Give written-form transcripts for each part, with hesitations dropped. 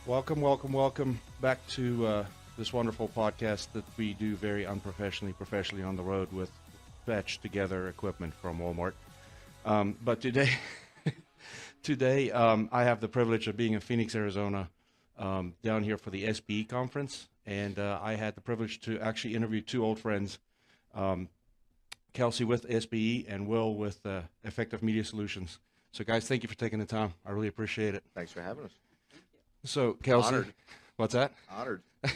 Welcome back to this wonderful podcast that we do very professionally on the road with fetched together equipment from Walmart. But today, I have the privilege of being in Phoenix, Arizona, down here for the SBE conference, and I had the privilege to actually interview two old friends, Kelcey with SBE and Will with Effective Media Solutions. So, guys, thank you for taking the time. I really appreciate it. Thanks for having us. So, Kelcey, Honored. What's that? Honored. I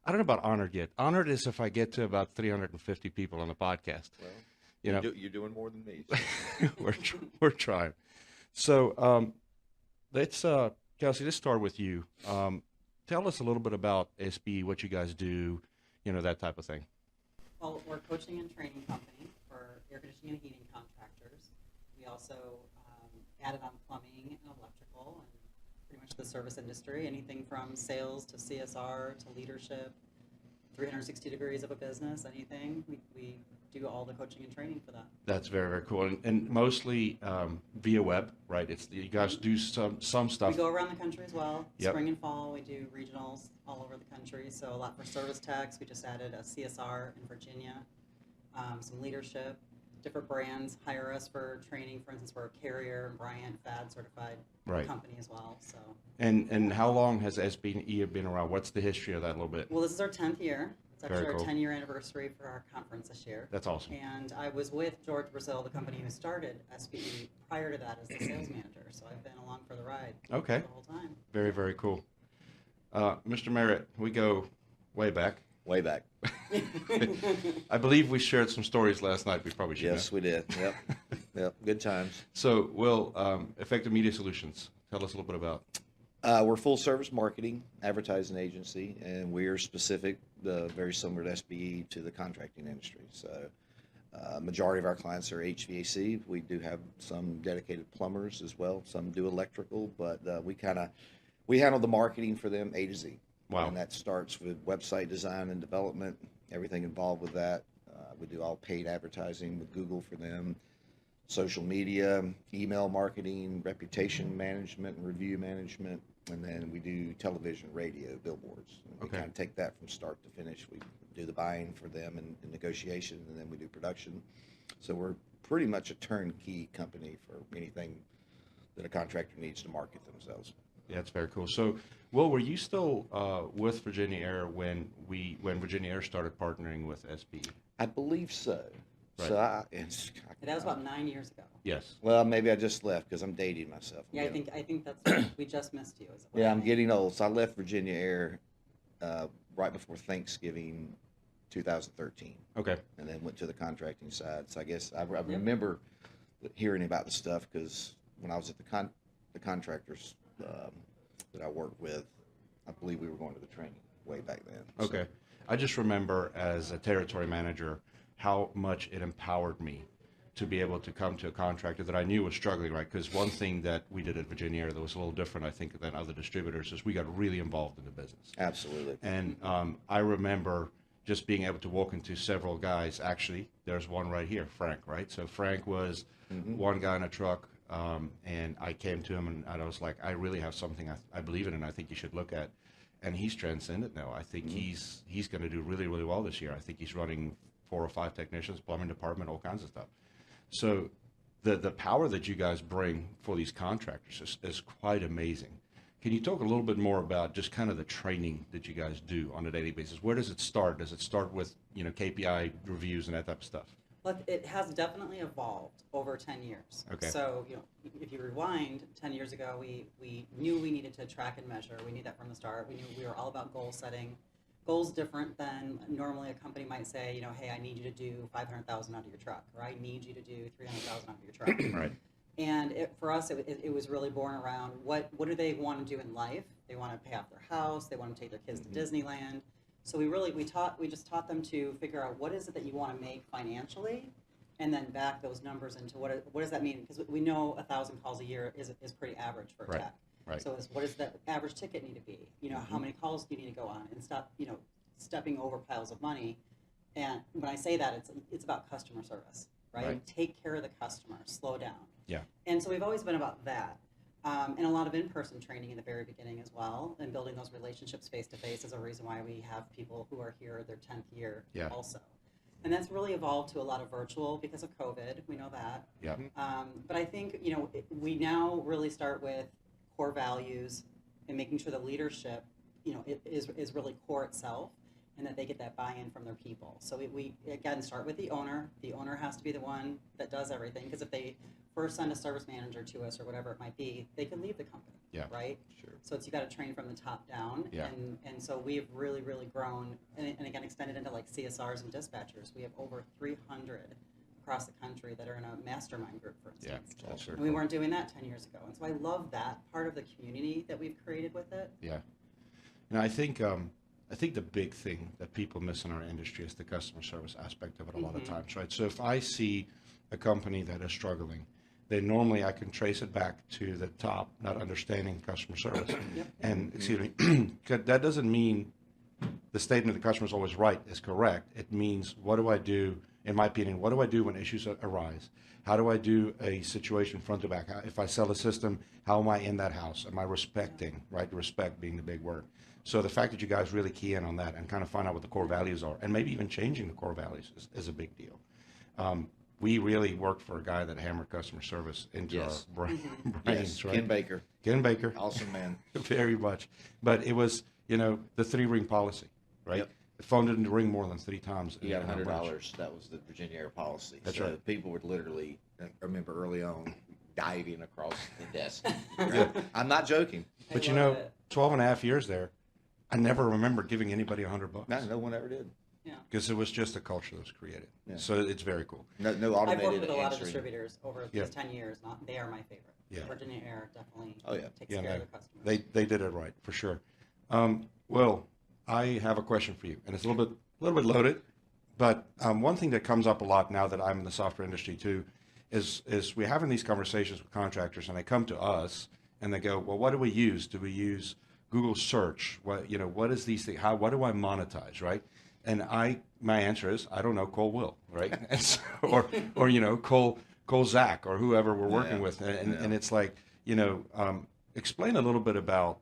don't know about honored yet. Honored is if I get to about 350 people on the podcast. Well, you're doing more than me. we're trying. So let's Kelcey, let's start with you. Tell us a little bit about SBE, what you guys do, that type of thing. Well, we're a coaching and training company for air conditioning and heating contractors. We also added on plumbing and electrical and pretty much the service industry, anything from sales to CSR to leadership, 360 degrees of a business, anything. We do all the coaching and training for that. That's very, very cool. And mostly via web, right? You guys do some stuff. We go around the country as well. Yep. Spring and fall, we do regionals all over the country. So a lot for service techs. We just added a CSR in Virginia, some leadership. Different brands hire us for training. For instance, we're a Carrier and Bryant FAD certified company as well. So. And how long has SBE been around? What's the history of that a little bit? Well, this is our 10th year. It's actually Very our cool. 10-year anniversary for our conference this year. That's awesome. And I was with George Brazil, the company who started SBE, prior to that as the sales manager. So I've been along for the ride Okay. the whole time. Very, very cool. Mr. Merritt, we go way back. Way back. I believe we shared some stories last night. We probably should. Yes, we did. Yep. Yep. Good times. So, Will, Effective Media Solutions. Tell us a little bit about. We're full service marketing, advertising agency, and we're specific, very similar to SBE, to the contracting industry. So, majority of our clients are HVAC. We do have some dedicated plumbers as well. Some do electrical, but we handle the marketing for them A to Z. Wow. And that starts with website design and development, everything involved with that. We do all paid advertising with Google for them, social media, email marketing, reputation management and review management, and then we do television, radio, billboards. And we kind of take that from start to finish. We do the buying for them and negotiation, and then we do production. So we're pretty much a turnkey company for anything that a contractor needs to market themselves. Yeah, it's very cool. So, Will, were you still with Virginia Air when Virginia Air started partnering with SBE? I believe so. Right. So That was about 9 years ago. Yes. Well, maybe I just left because I'm dating myself. Yeah, I think that's we just missed you. Yeah, I'm getting old. So I left Virginia Air right before Thanksgiving 2013. Okay. And then went to the contracting side. So I guess I remember hearing about the stuff because when I was at the contractors that I worked with, I believe we were going to the training way back then. Okay. I just remember as a territory manager how much it empowered me to be able to come to a contractor that I knew was struggling, right? Because one thing that we did at Virginia Air that was a little different, I think, than other distributors is we got really involved in the business. Absolutely. And I remember just being able to walk into several guys. Actually, there's one right here, Frank, right? So Frank was one guy in a truck, and I came to him and I was like, I really have something I believe in and I think you should look at. And he's transcended now. I think he's going to do really, really well this year. I think he's running 4 or 5 technicians, plumbing department, all kinds of stuff. So the power that you guys bring for these contractors is quite amazing. Can you talk a little bit more about just kind of the training that you guys do on a daily basis? Where does it start? Does it start with KPI reviews and that type of stuff? Well, it has definitely evolved over 10 years. Okay. So, if you rewind 10 years ago, we knew we needed to track and measure. We knew that from the start. We knew we were all about goal setting. Goals different than normally a company might say, hey, I need you to do 500,000 out of your truck, or I need you to do 300,000 out of your truck. Right. And for us, it was really born around what do they want to do in life? They want to pay off their house. They want to take their kids to Disneyland. So we just taught them to figure out what is it that you want to make financially, and then back those numbers into what does that mean? Because we know 1,000 calls a year is pretty average for a tech. Right. So what does that average ticket need to be? How many calls do you need to go on, and stop stepping over piles of money. And when I say that, it's about customer service, right? Take care of the customer. Slow down. Yeah. And so we've always been about that. And a lot of in-person training in the very beginning as well, and building those relationships face-to-face is a reason why we have people who are here their 10th year also. And that's really evolved to a lot of virtual because of COVID. We know that. Yeah. But I think, we now really start with core values and making sure the leadership, it is really core itself, and that they get that buy-in from their people. So we again start with the owner. The owner has to be the one that does everything, because if they first send a service manager to us or whatever it might be, they can leave the company. Yeah. Right? Sure. So you got to train from the top down. Yeah. And so we've really, really grown, and again, extended into like CSRs and dispatchers. We have over 300 across the country that are in a mastermind group, for instance. Yeah, that's And we weren't doing that 10 years ago. And so I love that part of the community that we've created with it. Yeah. And I think the big thing that people miss in our industry is the customer service aspect of it a lot of times, right? So if I see a company that is struggling, then normally I can trace it back to the top, not understanding customer service. And, excuse me, that doesn't mean the statement the customer is always right is correct. It means, what do I do, in my opinion, what do I do when issues arise? How do I do a situation front to back? If I sell a system, how am I in that house? Am I respecting, right? Respect being the big word. So the fact that you guys really key in on that and kind of find out what the core values are, and maybe even changing the core values is a big deal. We really worked for a guy that hammered customer service into our brains, Yes. right? Ken Baker. Ken Baker. Awesome man. Very much. But it was, the 3-ring policy, right? Yep. The phone didn't ring more than 3 times. You got in our branch. $100. That was the Virginia Air policy. That's so right. People would literally, I remember early on, diving across the desk. Right? I'm not joking. But I love it. 12 and a half years there, I never remember giving anybody $100 No one ever did. Yeah. because it was just a culture that was created. Yeah. So it's very cool. No I've automated worked with a lot of answering. distributors over Yeah. these 10 years. They are my favorite. Yeah. Virginia Air definitely Oh, yeah. takes Yeah, care no, of their customers. they did it right for sure. Well, I have a question for you, and it's a little bit loaded, but one thing that comes up a lot now that I'm in the software industry too is we're having these conversations with contractors, and they come to us and they go, well, what do we use? Do we use Google search? What is these things? What do I monetize, right? And my answer is, I don't know, call Will, right? And so, or call Zach or whoever we're working with. And it's like, explain a little bit about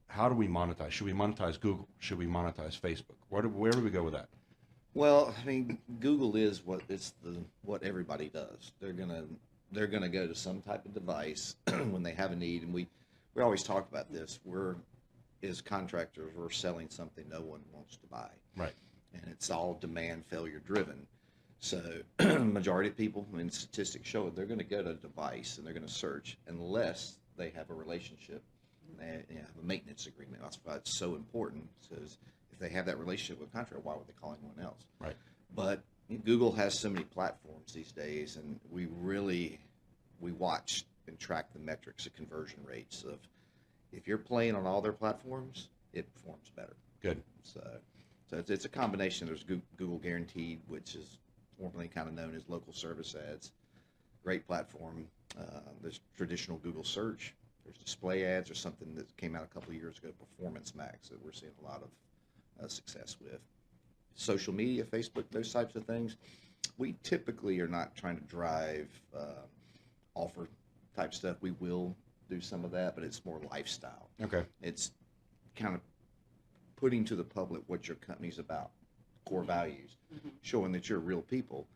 how do we monetize? Should we monetize Google? Should we monetize Facebook? Where do we go with that? Well, I mean, Google is what everybody does. They're gonna go to some type of device when they have a need, and we always talk about this. As contractors, we're selling something no one wants to buy, Right. and it's all demand failure driven. So, majority of people, I mean, statistics show it, they're going to go to a device and they're going to search unless they have a relationship. And they have a maintenance agreement. That's why it's so important. Because if they have that relationship with a contractor, why would they call anyone else? Right. But Google has so many platforms these days, and we watch and track the metrics, the conversion rates of if you're playing on all their platforms, it performs better. Good. So it's a combination. There's Google Guaranteed, which is formerly kind of known as local service ads. Great platform. There's traditional Google search. There's display ads, or something that came out a couple of years ago, Performance Max, that we're seeing a lot of success with. Social media, Facebook, those types of things. We typically are not trying to drive offer type stuff. We will do some of that, but it's more lifestyle. Okay. It's kind of putting to the public what your company's about, core values, showing that you're real people.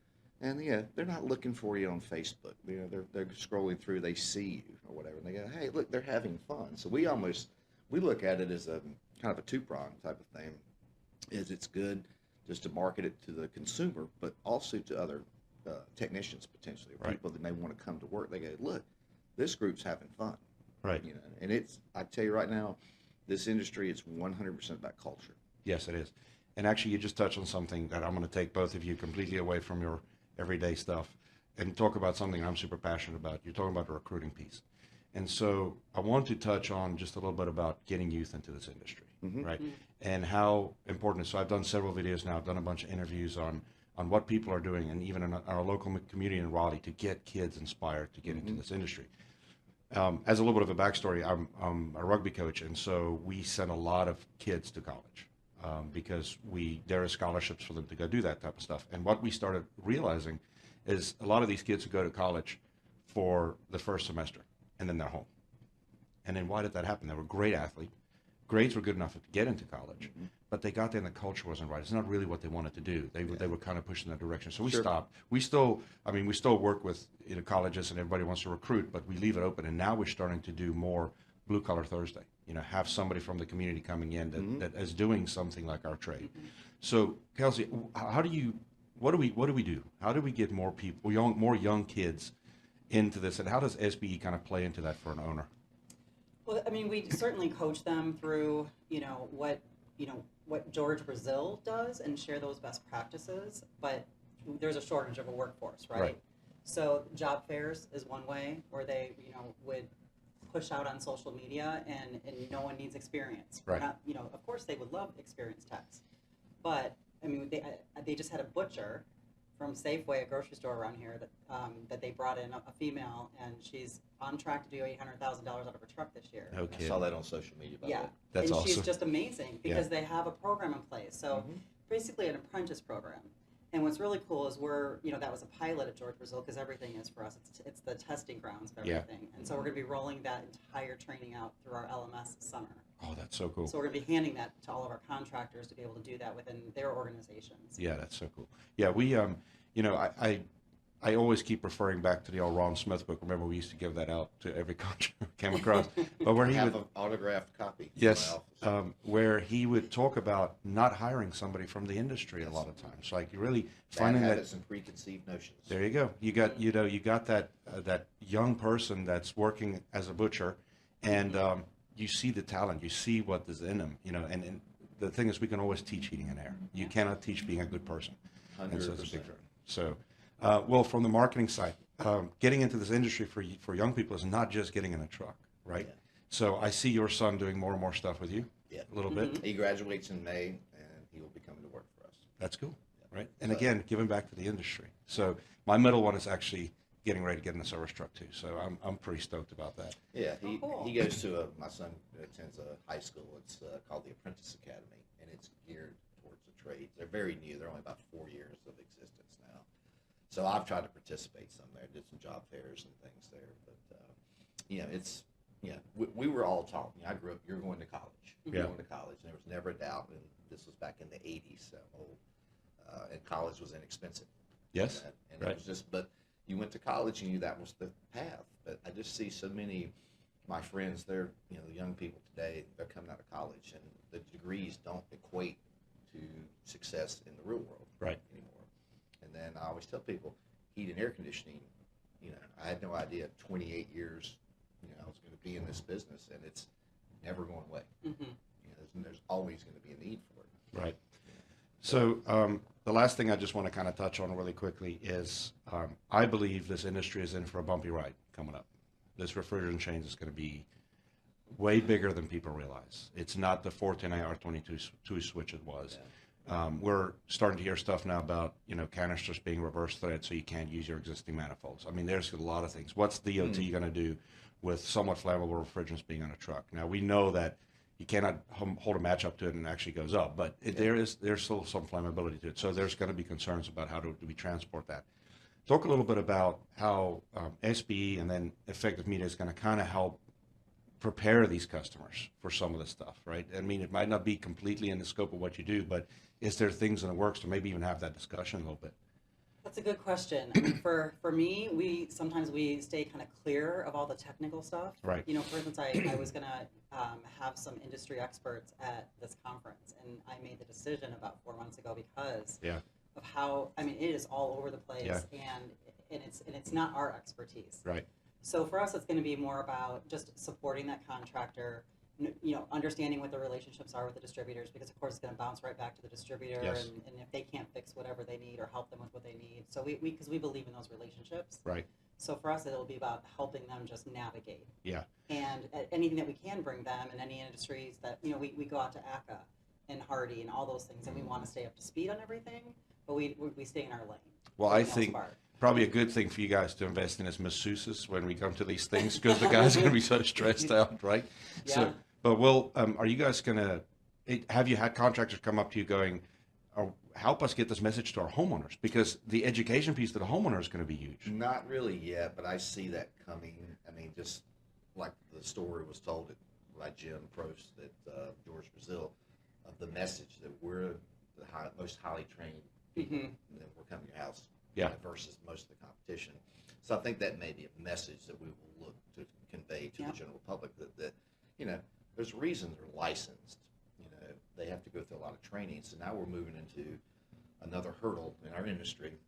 And they're not looking for you on Facebook. They're scrolling through, they see you or whatever, and they go, hey, look, they're having fun. So we look at it as a kind of a two-prong type of thing. It's good just to market it to the consumer, but also to other technicians potentially, or Right. people that may want to come to work. They go, look, this group's having fun. Right. And I tell you right now, this industry is 100% about culture. Yes, it is. And actually, you just touched on something that I'm going to take both of you completely away from your everyday stuff and talk about something I'm super passionate about. You're talking about the recruiting piece. And so I want to touch on just a little bit about getting youth into this industry, right? And how important it is. So I've done several videos now. I've done a bunch of interviews on what people are doing, and even in our local community in Raleigh, to get kids inspired to get into this industry. As a little bit of a backstory, I'm a rugby coach, and so we send a lot of kids to college because there are scholarships for them to go do that type of stuff. And what we started realizing is a lot of these kids who go to college for the first semester, and then they're home. And then why did that happen? They were a great athlete. Grades were good enough to get into college, but they got there and the culture wasn't right. It's not really what they wanted to do. They were kind of pushing that direction. So we stopped. We still work with colleges and everybody wants to recruit, but we leave it open. And now we're starting to do more Blue Collar Thursday. Have somebody from the community coming in that is doing something like our trade. So Kelcey, what do we do? How do we get more people, more young kids into this, and how does SBE kind of play into that for an owner? Well, I mean, we certainly coach them through, what George Brazil does and share those best practices, but there's a shortage of a workforce, right? So job fairs is one way where they, would push out on social media and no one needs experience. Right. Not, of course they would love experienced techs, but I mean, they just had a butcher from Safeway, a grocery store around here, that they brought in a female, and she's on track to do $800,000 out of her truck this year. I saw that on social media. By the way. That's and awesome. She's just amazing because they have a program in place. So basically an apprentice program. And what's really cool is that was a pilot at George Brazil, because everything is for us. It's the testing grounds for everything. And so we're going to be rolling that entire training out through our LMS this summer. Oh, that's so cool. So we're going to be handing that to all of our contractors to be able to do that within their organizations. Yeah, that's so cool. Yeah, we, I always keep referring back to the old Ron Smith book. Remember, we used to give that out to every contractor we came across. But where I he have would, an autographed copy. yes, In my office. where he would talk about not hiring somebody from the industry a lot of times. Like you really Bad finding that. habits and preconceived notions. There you go. You got that young person that's working as a butcher, and you see the talent, you see what is in them, and the thing is, we can always teach heating and air. You cannot teach being a good person. 100%. And so it's a big difference. So, well, from the marketing side, getting into this industry for young people is not just getting in a truck, right? Yeah. So I see your son doing more and more stuff with you. Yeah. A little bit. He graduates in May, and he will be coming to work for us. That's cool, right? And again, giving back to the industry. So my middle one is actually getting ready to get in a service truck too. So I'm pretty stoked about that. Yeah, cool. he goes to my son attends a high school. It's called the Apprentice Academy, and it's geared towards the trades. They're very new. They're only about 4 years of existence now. So I've tried to participate some there, did some job fairs and things there. But we were all taught. I grew up. You're going to college. You're going to college. And there was never a doubt. And this was back in the '80s. So and college was inexpensive. Yes, and it was just. But you went to college and you knew that was the path. But I just see so many. My friends, they're the young people today. They're coming out of college, and the degrees don't equate to success in the real world anymore. And then I always tell people, heat and air conditioning. I had no idea. 28 years, I was going to be in this business, and it's never going away. There's always going to be a need for it. Right. So the last thing I just want to kind of touch on really quickly is I believe this industry is in for a bumpy ride coming up. This refrigerant change is going to be way bigger than people realize. It's not the 410AR22 switch it was. We're starting to hear stuff now about canisters being reverse thread, so you can't use your existing manifolds. I mean, there's a lot of things. What's DOT going to do with somewhat flammable refrigerants being on a truck? Now we know that you cannot hold a match up to it and it actually goes up, but there's still some flammability to it. So there's going to be concerns about how do we transport that. Talk a little bit about how SBE and then Effective Media is going to kind of help prepare these customers for some of this stuff, right? I mean, it might not be completely in the scope of what you do, but is there things in the works to maybe even have that discussion a little bit? That's a good question. I mean, for me, sometimes we stay kind of clear of all the technical stuff. Right. For instance, I was going to have some industry experts at this conference, and I made the decision about 4 months ago because of how, I mean, it is all over the place, and it's not our expertise. Right. So for us, it's going to be more about just supporting that contractor, understanding what the relationships are with the distributors, because of course it's going to bounce right back to the distributor, Yes. and if they can't fix whatever they need or help them with what they need. So because we believe in those relationships. Right. So for us, it'll be about helping them just navigate. Yeah. And anything that we can bring them in any industries that, we go out to ACA and Hardy and all those things, and we want to stay up to speed on everything, but we stay in our lane. Well, I think probably a good thing for you guys to invest in is masseuses when we come to these things, because the guys are going to be so stressed out, right? Yeah. So, but are you guys going to, have you had contractors come up to you going, help us get this message to our homeowners? Because the education piece to the homeowner is going to be huge. Not really yet, but I see that coming. I mean, just like the story was told by Jim Prost at George Brazil, of the message that we're the most highly trained people, and then we're coming to your house, versus most of the competition. So I think that may be a message that we will look to convey to the general public that there's reasons they're licensed. They have to go through a lot of training. So now we're moving into another hurdle in our industry.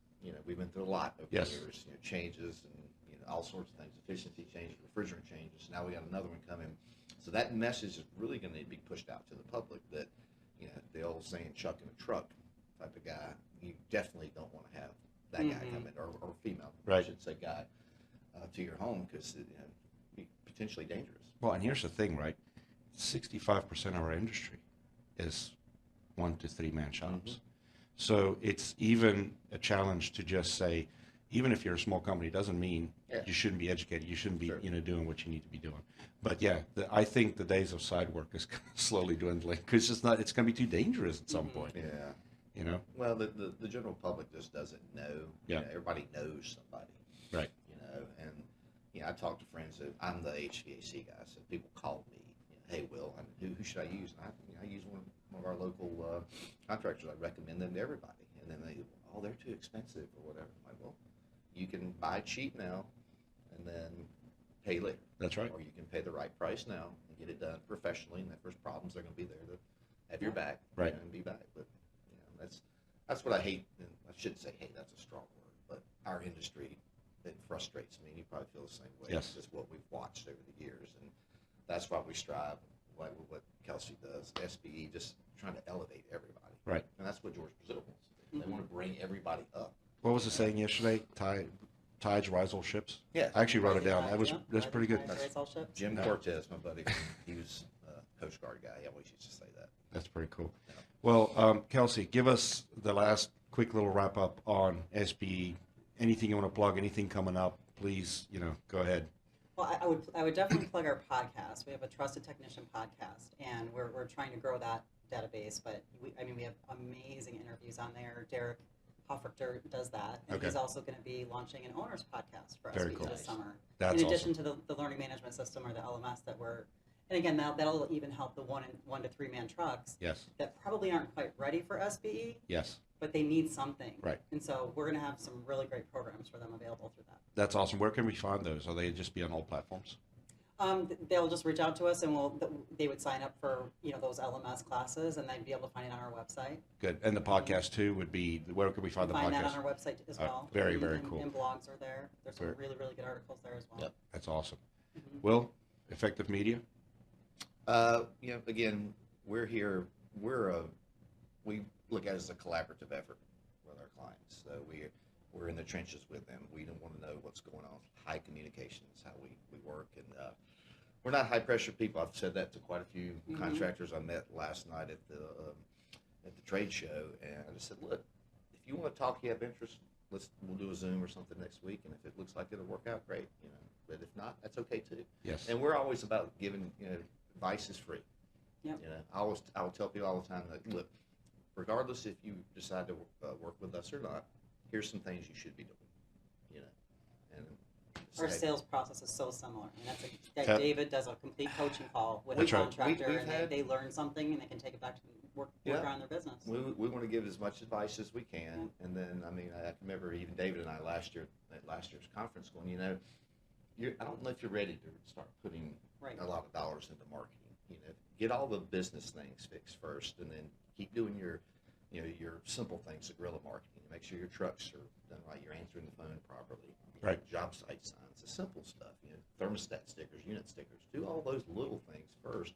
We've been through a lot over the years, changes and all sorts of things, efficiency changes, refrigerant changes. Now we got another one coming. So that message is really going to be pushed out to the public that, the old saying, chuck in a truck type of guy, you definitely don't want to have that guy come in, or female, I should say guy, to your home, because it be potentially dangerous. Well, and here's the thing, right? 65% of our industry is 1 to 3 man shops. So it's even a challenge to just say, even if you're a small company, it doesn't mean you shouldn't be educated. You shouldn't be, doing what you need to be doing. But I think the days of side work is slowly dwindling, because it's going to be too dangerous at some point. Yeah. Well, the general public just doesn't know. Everybody knows somebody. Right. And I talk to friends that I'm the HVAC guy, so people call me, hey, Will, who should I use? And I use one of our local contractors. I recommend them to everybody. And then they, they're too expensive or whatever. I'm like, well, you can buy cheap now and then pay later. That's right. Or you can pay the right price now and get it done professionally, and if there's problems, they're going to be there to have your back and be back. But that's what I hate. And I shouldn't say hate, that's a strong word, but our industry, it frustrates me. You probably feel the same way. Yes. It's just what we've watched over the years, and that's why we strive, like what Kelcey does, SBE, just trying to elevate everybody. Right. And that's what George Brazil wants to do. They want to bring everybody up. What was the saying yesterday? Tides rise all ships? Yeah. I actually wrote it down. That's pretty good. Jim Cortez, my buddy, he was a Coast Guard guy. He always used to say that. That's pretty cool. Yeah. Well, Kelcey, give us the last quick little wrap up on SBE. Anything you want to plug, anything coming up, please, go ahead. Well, I would definitely plug our podcast. We have a Trusted Technician podcast, and we're trying to grow that database. But we have amazing interviews on there. Derek Hoffrichter does that, and he's also going to be launching an owner's podcast for SBE this summer. That's in addition awesome. to the learning management system, or the LMS that we're, and again, that'll even help the 1 to 3 man trucks. Yes. That probably aren't quite ready for SBE. Yes. But they need something. Right. And so we're going to have some really great programs for them available through that. That's awesome. Where can we find those? Are they just be on all platforms? They'll just reach out to us, and they would sign up for those LMS classes, and they'd be able to find it on our website. Good. And the podcast too would be, where can we find the podcast? Find that on our website as well. Very, very cool. And blogs are there. There's some really, really good articles there as well. Yep. That's awesome. Will, Effective Media? Again, we're here. We look at it as a collaborative effort with our clients. So we're in the trenches with them. We don't want to know what's going on. High communication is how we work, and we're not high pressure people. I've said that to quite a few contractors I met last night at the trade show, and I just said, look, if you want to talk, you have interest, we'll do a Zoom or something next week, and if it looks like it'll work out, great. But if not, that's okay too. Yes. And we're always about giving. Advice is free. Yep. I will tell people all the time that, look, regardless if you decide to work with us or not, here's some things you should be doing. And our sales process is so similar. And David does a complete coaching call with a contractor, and they learn something, and they can take it back to work around their business. We want to give as much advice as we can, and then I remember even David and I last year's conference going, I don't know if you're ready to start putting a lot of dollars into marketing. Get all the business things fixed first, and then keep doing your simple things, the guerrilla marketing. Make sure your trucks are done right. You're answering the phone properly. Job site signs, the simple stuff. Thermostat stickers, unit stickers. Do all those little things first,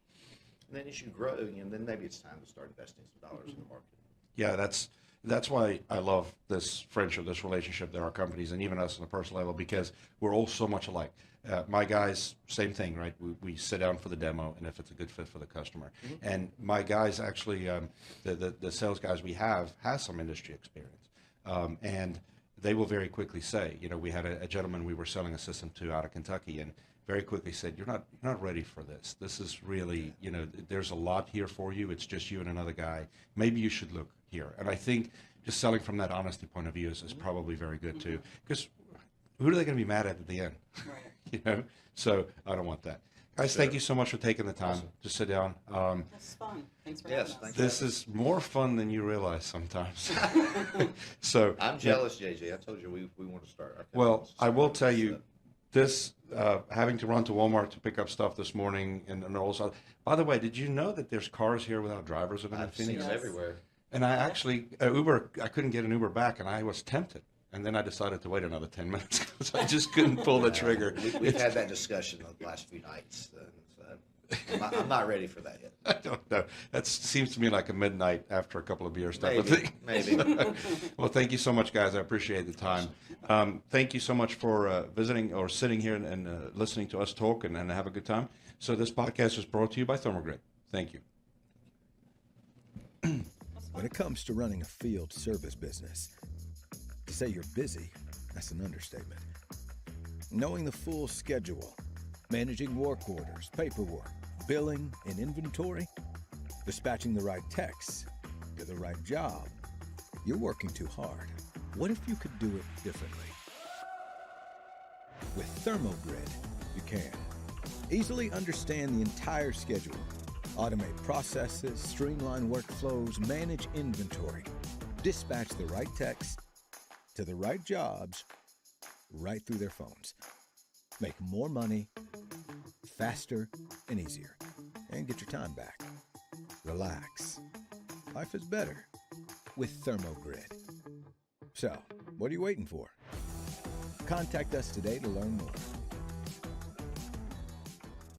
and then as you grow, then maybe it's time to start investing some dollars in the marketing. Yeah, that's why I love this friendship, this relationship that our companies, and even us on a personal level, because we're all so much alike. My guys, same thing, right? We sit down for the demo, and if it's a good fit for the customer. And my guys, actually, the sales guys we have has some industry experience. And they will very quickly say, we had a gentleman we were selling a system to out of Kentucky, and very quickly said, you're not ready for this. This is really, there's a lot here for you. It's just you and another guy. Maybe you should look here. And I think just selling from that honesty point of view is probably very good too. Because who are they going to be mad at the end? Right. you know, so I don't want that. Guys, thank you so much for taking the time to sit down. This is fun. Thanks for Yes, having us. thanks. This is more fun than you realize sometimes. So I'm jealous, JJ. I told you we want to start. well, I will tell you, this having to run to Walmart to pick up stuff this morning, and also, by the way, did you know that there's cars here without drivers in them in I've seen Phoenix? it Yes. everywhere. And I actually Uber, I couldn't get an Uber back, and I was tempted, and then I decided to wait another 10 minutes because I just couldn't pull the trigger. We've had that discussion the last few nights. I'm not ready for that yet. I don't know. That seems to me like a midnight after a couple of beers type of Maybe, thing. maybe. Well, thank you so much, guys. I appreciate the time. Thank you so much for visiting or sitting here and listening to us talk and have a good time. So this podcast is brought to you by Thermogrid. Thank you. When it comes to running a field service business, to say you're busy, that's an understatement. Knowing the full schedule, managing work orders, paperwork, billing, and inventory, dispatching the right techs to the right job, you're working too hard. What if you could do it differently? With Thermogrid, you can. Easily understand the entire schedule, automate processes, streamline workflows, manage inventory, dispatch the right techs to the right jobs right through their phones. Make more money, faster and easier, and get your time back. Relax. Life is better with Thermogrid. So, what are you waiting for? Contact us today to learn more.